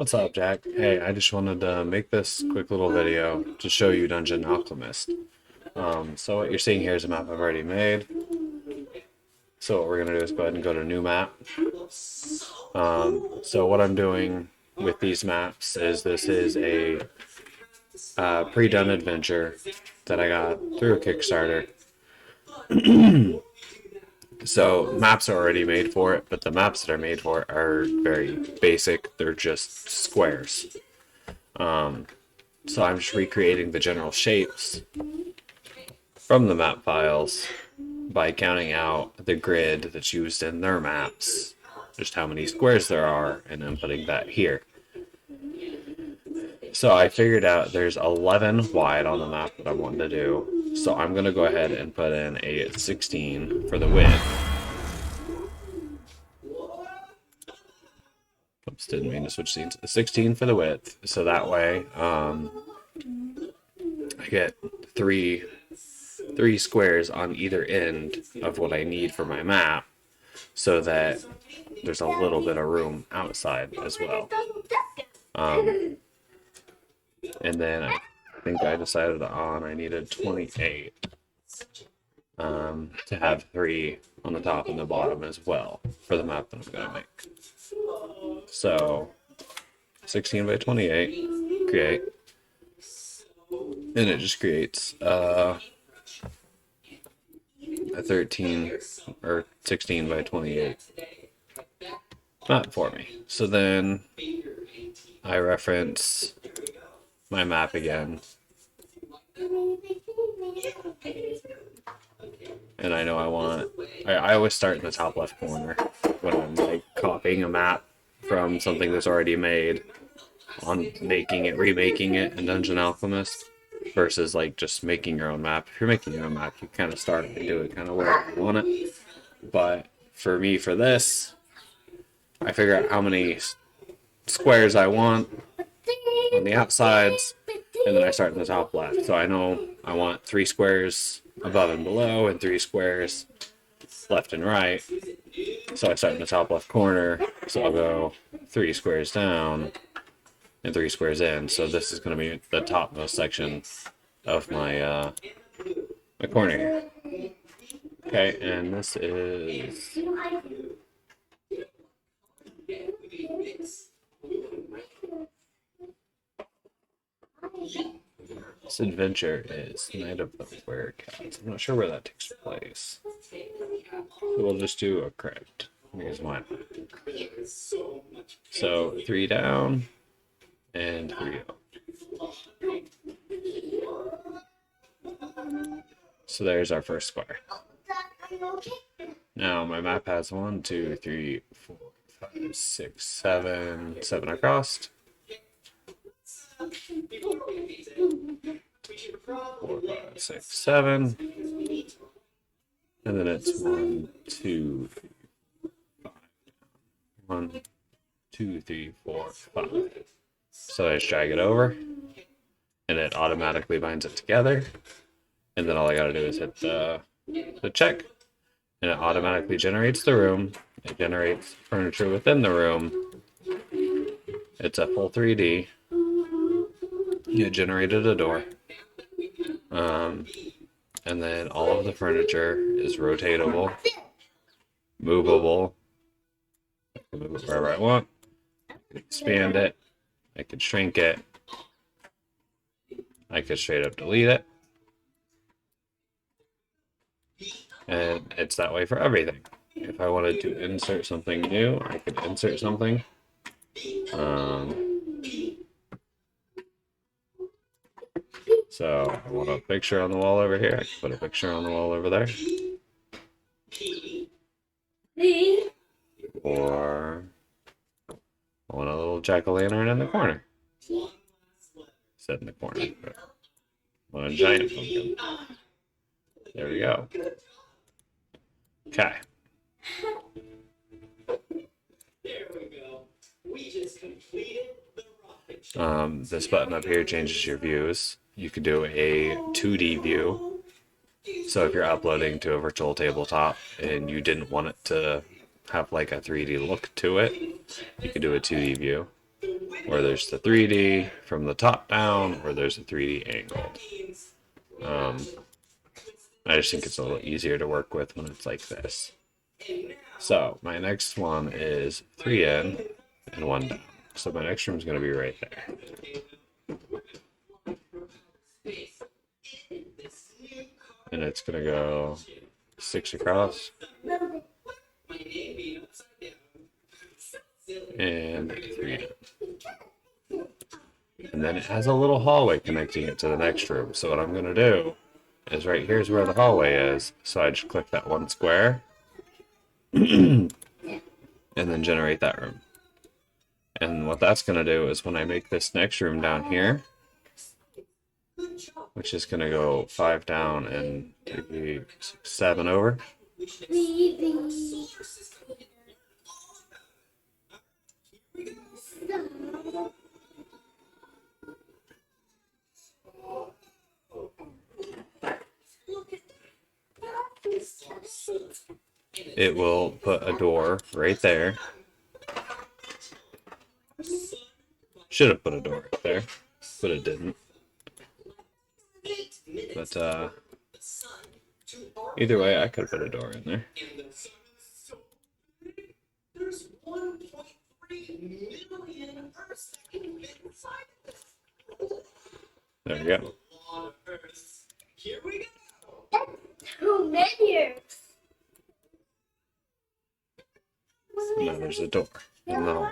What's up, Jack? Hey, I just wanted to make this quick little video to show you Dungeon Alchemist. So what you're seeing here is a map I've already made. So what we're gonna do is go ahead and go to new map. So what I'm doing with these maps is this is a pre-done adventure that I got through a Kickstarter. So maps are already made for it, but the maps that are made for it are very basic. They're just squares. So I'm just recreating the general shapes from the map files by counting out the grid that's used in their maps, just how many squares there are, and then putting that here. So I figured out there's 11 wide on the map that I wanted to do. So I'm going to go ahead and put in a 16 for the width. Oops, didn't mean to switch scenes. 16 for the width. So that way I get three squares on either end of what I need for my map, so that there's a little bit of room outside as well. And then I think I decided on I needed 28 to have 3 on the top and the bottom as well for the map that I'm going to make. So 16 by 28, create. And it just creates a 13 or 16 by 28 map for me. So then I reference my map again, and I know I always start in the top left corner when I'm like copying a map from something that's already made on remaking it in Dungeon Alchemist versus like just making your own map. If you're making your own map, you kind of start and do it kind of where you want it. But for me, for this, I figure out how many squares I want on the outsides, and then I start in the top left. So I know I want 3 squares above and below and 3 squares left and right. So I start in the top left corner, so I'll go 3 squares down and 3 squares in. So this is going to be the topmost section of my my corner here. Okay, and this is this adventure is Night of the Werecats. I'm not sure where that takes place. So we'll just do a crypt. Here's mine. So 3 down and 3 up. So there's our first square. Now my map has 1, 2, 3, 4, 5, 6, 7 across. 4, 5, 6, 7. And then it's 1, 2, 3, 5. 1, 2, 3, 4, 5. So I just drag it over, and it automatically binds it together. And then all I gotta do is hit the check, and it automatically generates the room. It generates furniture within the room. It's a full 3D. It generated a door. And then all of the furniture is rotatable, movable. I can move it wherever I want. I can expand it. I could shrink it. I could straight up delete it. And it's that way for everything. If I wanted to insert something new, I could insert something. So I want a picture on the wall over here. I can put a picture on the wall over there. Or I want a little jack-o'-lantern in the corner. Set in the corner. I want a giant pumpkin. There we go. Okay. This button up here changes your views. You could do a 2D view. So if you're uploading to a virtual tabletop and you didn't want it to have like a 3D look to it, you could do a 2D view. or there's the 3D from the top down, or there's a 3D angled. I just think it's a little easier to work with when it's like this. So my next one is 3 in and 1 down. So my next room is going to be right there. And it's going to go 6 across. And 3 in. And then it has a little hallway connecting it to the next room. So what I'm going to do is right here's where the hallway is. So I just click that one square and then generate that room. And what that's going to do is when I make this next room down here, which is going to go 5 down and 3, 6, 7 over. It will put a door right there. Should have put a door right there, but it didn't. But either way, I could have put a door in there. There we go. Too many. Now there's a door in the hall.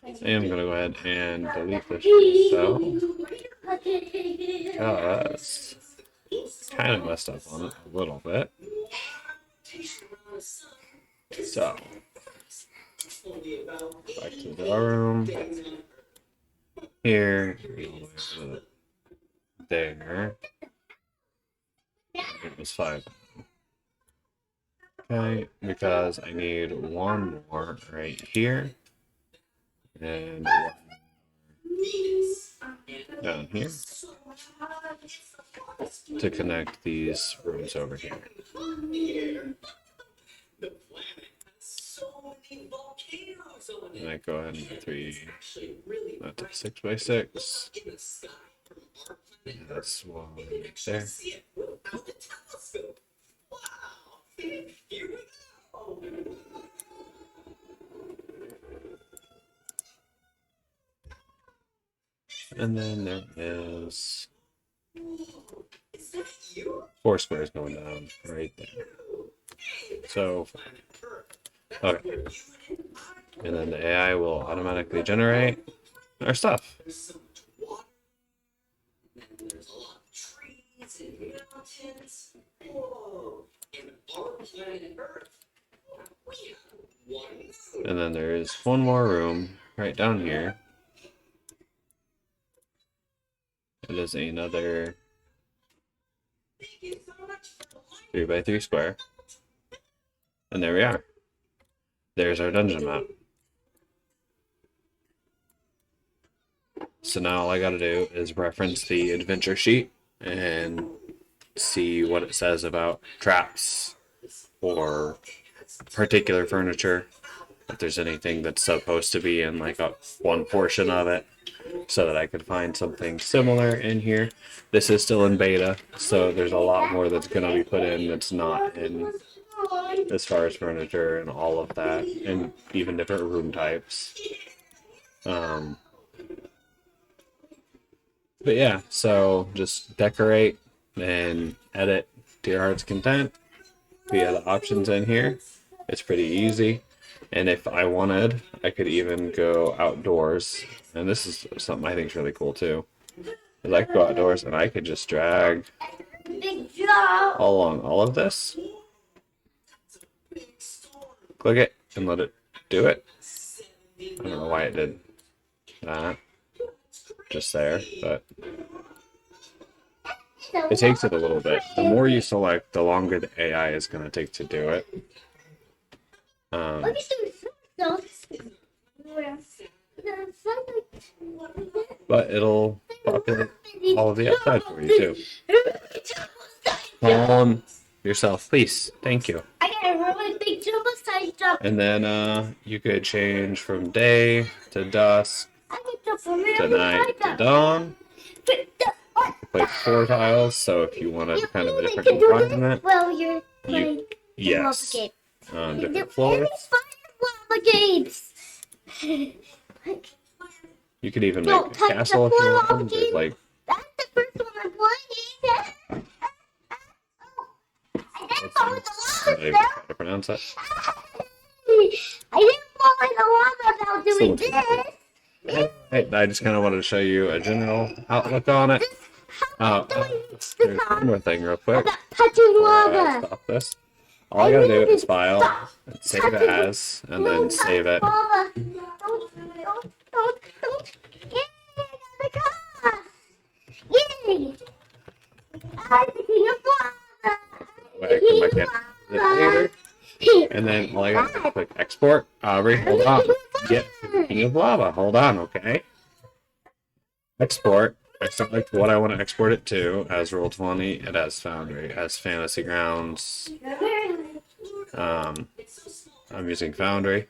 I am going to go ahead and delete this so because it's kind of messed up on it a little bit. So back to the room. Here, there. It was 5. Okay, because I need one more right here. And one down here to connect these rooms over here. And I go ahead and do that's a 6 by 6. And that's one right there. And then there is 4 squares going down right there. So, okay. And then the AI will automatically generate our stuff. And then there is one more room right down here. It is another 3 by 3 square. And there we are. There's our dungeon map. So now all I gotta do is reference the adventure sheet and see what it says about traps or particular furniture. If there's anything that's supposed to be in like one portion of it, so that I could find something similar in here. This is still in beta, so there's a lot more that's going to be put in that's not in as far as furniture and all of that, and even different room types. But yeah, so just decorate and edit to your heart's content via the options in here. It's pretty easy. And if I wanted, I could even go outdoors. And this is something I think is really cool too. Is I could go outdoors and I could just drag all along all of this. Click it and let it do it. I don't know why it did that. Just there, but it takes it a little bit. The more you select, the longer the AI is going to take to do it. But it'll populate all of the outside for you too. Hold on. yourself, please. Thank you. I got a really big jumbo-sized jump. And then you could change from day to dusk I can jump from really to night to dawn. Play 4 tiles, so if you wanted kind of a different environment, well, you're playing yes, lava game. different floors. Lava games. You could even Don't make a touch castle the if you floor, want. Alchemist. Like, That's the first one I'm playing. I didn't fall in the I don't even lava, know how to pronounce it. I didn't fall in the lava without doing this. I just kind of wanted to show you a general outlook on it. There's one more thing real quick. About touching Before I lava. stop this. All I gotta do is file, and save as, and then save it. Lava. Don't. Yay, I got the car. Yay. I'm the king of lava. Back to my camera. And then all I gotta do is click export. Aubrey, hold on. Get King of Lava. Hold on, okay? Export. I select what I want to export it to. As Roll20, it has Foundry. As Fantasy Grounds, I'm using Foundry.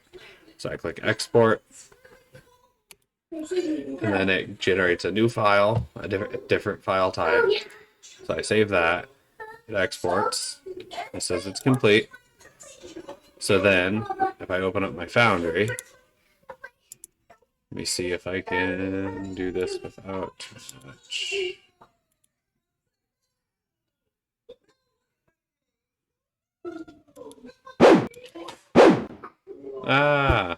So I click export. And then it generates a new file, a different file type. So I save that. It exports. It says it's complete. So then, if I open up my Foundry, let me see if I can do this without too much. Ah,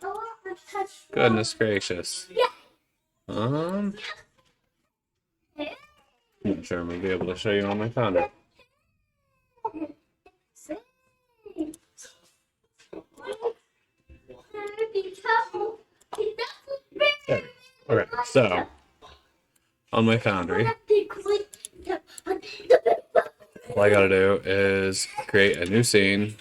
goodness gracious. I'm not sure I'm gonna be able to show you on my Foundry. There. Okay, so on my Foundry, all I gotta do is create a new scene.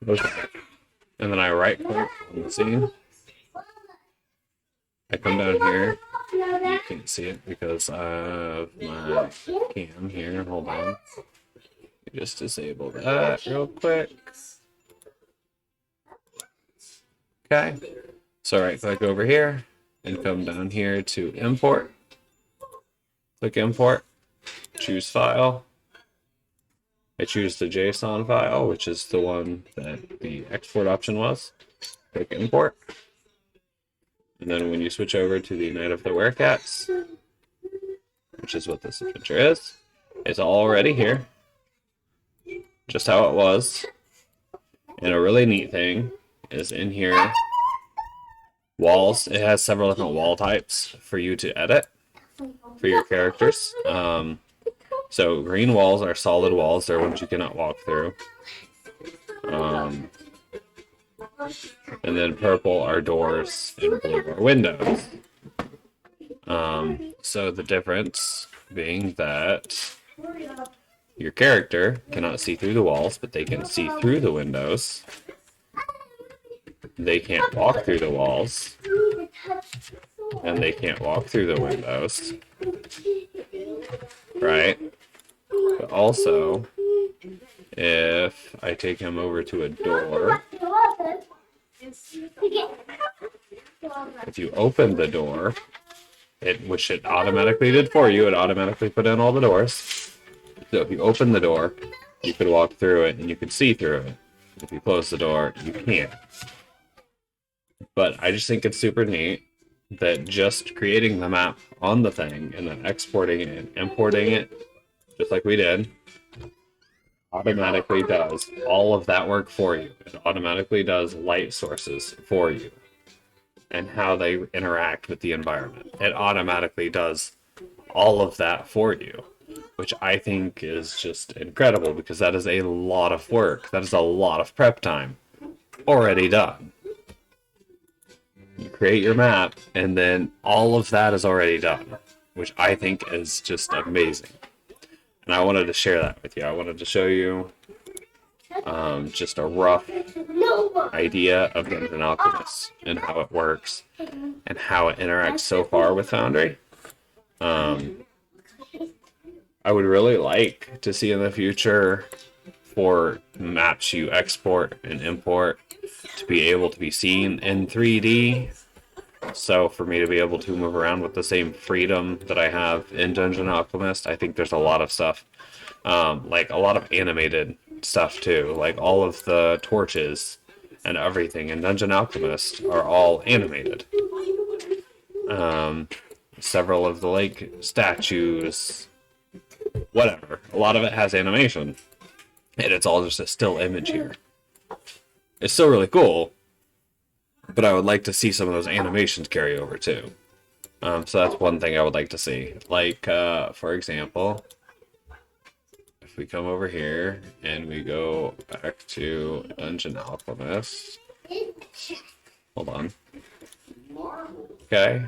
Okay. And then I right click on the scene. I come down here. You can't see it because of my cam here. Hold on. Just disable that real quick. Okay. So right click over here and come down here to import. Click import. Choose file. I choose the JSON file, which is the one that the export option was. Click import. And then when you switch over to the Night of the Werecats, which is what this adventure is, it's already here. Just how it was. And a really neat thing is in here, walls. It has several different wall types for you to edit for your characters. So green walls are solid walls. They're ones you cannot walk through. And then purple are doors and blue are windows. So the difference being that your character cannot see through the walls, but they can see through the windows. They can't walk through the walls. And they can't walk through the windows. Right? But also, if I take him over to a door, if you open the door, which it automatically did for you, it automatically put in all the doors. So if you open the door, you could walk through it and you could see through it. If you close the door, you can't. But I just think it's super neat that just creating the map on the thing and then exporting it and importing it, just like we did, automatically does all of that work for you. It automatically does light sources for you and how they interact with the environment. It automatically does all of that for you, which I think is just incredible because that is a lot of work. That is a lot of prep time already done. You create your map and then all of that is already done, which I think is just amazing. And I wanted to share that with you. I wanted to show you just a rough idea of Dungeon Alchemist and how it works and how it interacts so far with Foundry. I would really like to see in the future for maps you export and import to be able to be seen in 3D. So for me to be able to move around with the same freedom that I have in Dungeon Alchemist, I think there's a lot of stuff, like a lot of animated stuff too. Like all of the torches and everything in Dungeon Alchemist are all animated. Several of the like statues, whatever. A lot of it has animation, and it's all just a still image here. It's still really cool, but I would like to see some of those animations carry over too. So that's one thing I would like to see. Like, for example, if we come over here and we go back to Dungeon Alchemist. Hold on. Okay.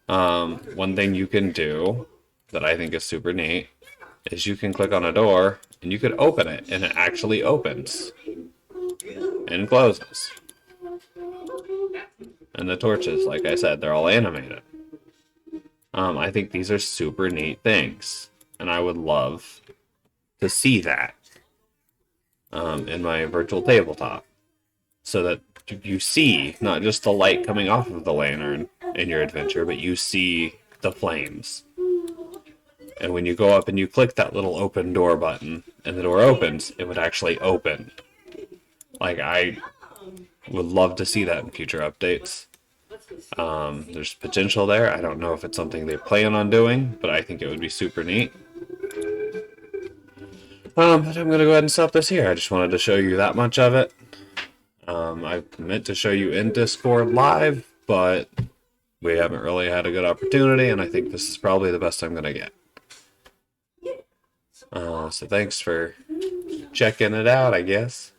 One thing you can do that I think is super neat is you can click on a door and you could open it and it actually opens and closes. And the torches, like I said, they're all animated. I think these are super neat things, and I would love to see that in my virtual tabletop, so that you see not just the light coming off of the lantern in your adventure, but you see the flames. And when you go up and you click that little open door button, and the door opens, it would actually open. Like, I would love to see that in future updates. There's potential there. I don't know if it's something they plan on doing, but I think it would be super neat. But I'm going to go ahead and stop this here. I just wanted to show you that much of it. I meant to show you in Discord live, but we haven't really had a good opportunity, and I think this is probably the best I'm going to get. So thanks for checking it out, I guess.